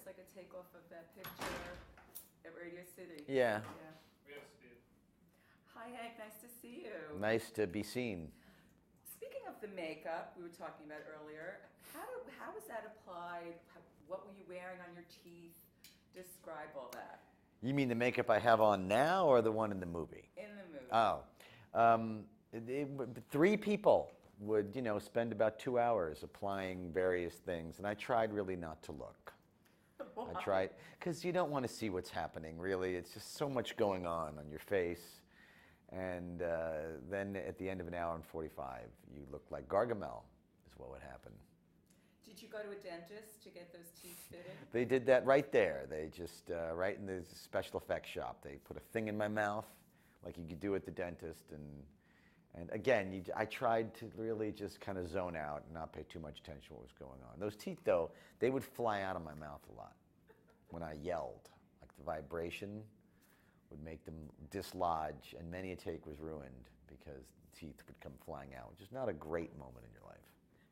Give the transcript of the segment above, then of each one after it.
looks like a takeoff of that picture at Radio City. Yeah. We have Steve. Hi, Hank. Nice to see you. Nice to be seen. Speaking of the makeup we were talking about earlier, how was that applied? What were you wearing on your teeth? Describe all that. You mean the makeup I have on now or the one in the movie? In the movie. Oh. 3 people would, spend about 2 hours applying various things, and I tried really not to look. Why? I tried, because you don't want to see what's happening, really. It's just so much going on your face. And then at the end of an hour and 45, you look like Gargamel, is what would happen. Did you go to a dentist to get those teeth fitted? They did that right there. They just, right in the special effects shop, they put a thing in my mouth, like you could do at the dentist. And again, I tried to really just kind of zone out and not pay too much attention to what was going on. Those teeth, though, they would fly out of my mouth a lot when I yelled. Like the vibration would make them dislodge, and many a take was ruined because the teeth would come flying out, which is not a great moment in your life.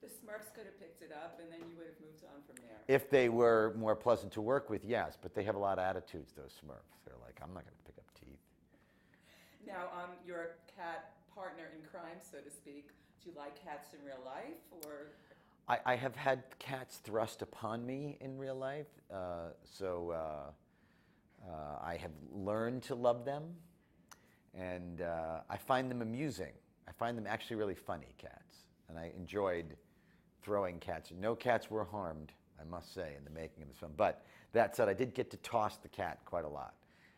The Smurfs could have picked it up, and then you would have moved on from there. If they were more pleasant to work with, yes, but they have a lot of attitudes, those Smurfs. They're like, I'm not going to pick up teeth. Now, your cat partner in crime, so to speak, do you like cats in real life, or? I have had cats thrust upon me in real life, so I have learned to love them, and I find them amusing. I find them actually really funny, cats, and I enjoyed throwing cats. No cats were harmed, I must say, in the making of this film. But that said, I did get to toss the cat quite a lot.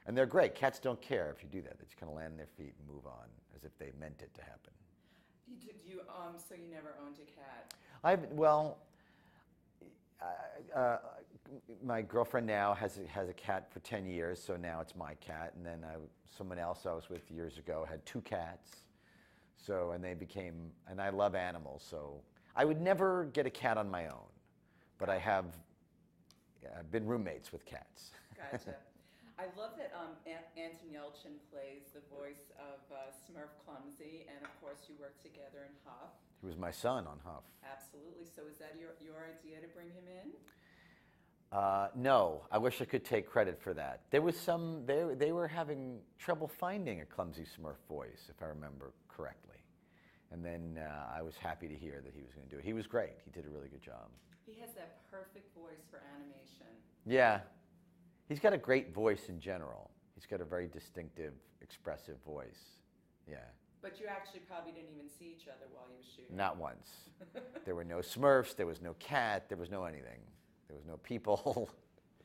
And they're great. Cats don't care if you do that. They just kind of land on their feet and move on as if they meant it to happen. So you never owned a cat? My girlfriend now has a cat for 10 years, so now it's my cat. And then someone else I was with years ago had 2 cats. And I love animals, so I would never get a cat on my own, but I have been roommates with cats. Gotcha. I love that Anton Yelchin plays the voice of Smurf Clumsy, and of course you work together in Huff. He was my son on Huff. Absolutely. So is that your idea to bring him in? No, I wish I could take credit for that. There was they were having trouble finding a clumsy Smurf voice, if I remember correctly. And then I was happy to hear that he was going to do it. He was great. He did a really good job. He has that perfect voice for animation. Yeah. He's got a great voice in general. He's got a very distinctive, expressive voice. Yeah. But you actually probably didn't even see each other while you were shooting. Not once. There were no Smurfs. There was no cat. There was no anything. There was no people.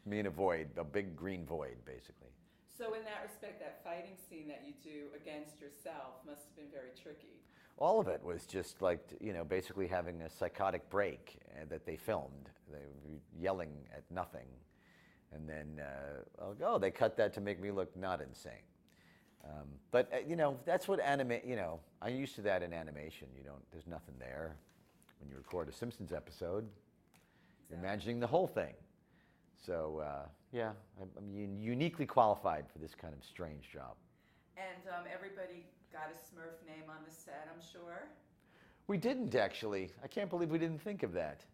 Me in a void, a big green void, basically. So in that respect, that fighting scene that you do against yourself must have been very tricky. All of it was just like, basically having a psychotic break that they filmed. They were yelling at nothing. And then, they cut that to make me look not insane. But that's what I'm used to that in animation. There's nothing there. When you record a Simpsons episode, you're imagining the whole thing. So, I'm uniquely qualified for this kind of strange job. And everybody got a Smurf name on the set, I'm sure? We didn't, actually. I can't believe we didn't think of that.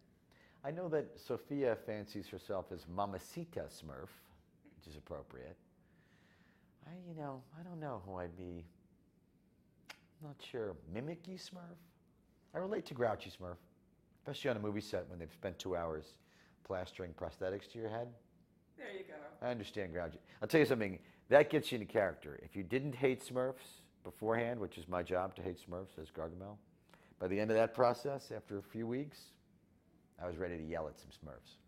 I know that Sophia fancies herself as Mamacita Smurf, which is appropriate. I don't know who I'd be. I'm not sure. Mimicky Smurf? I relate to Grouchy Smurf, especially on a movie set when they've spent 2 hours plastering prosthetics to your head. There you go. I understand Grouchy. I'll tell you something, that gets you into character. If you didn't hate Smurfs beforehand, which is my job to hate Smurfs as Gargamel, by the end of that process, after a few weeks, I was ready to yell at some Smurfs.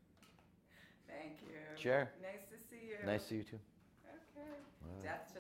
Thank you. Sure. Nice to see you. Nice to see you too. Okay. Wow. Death to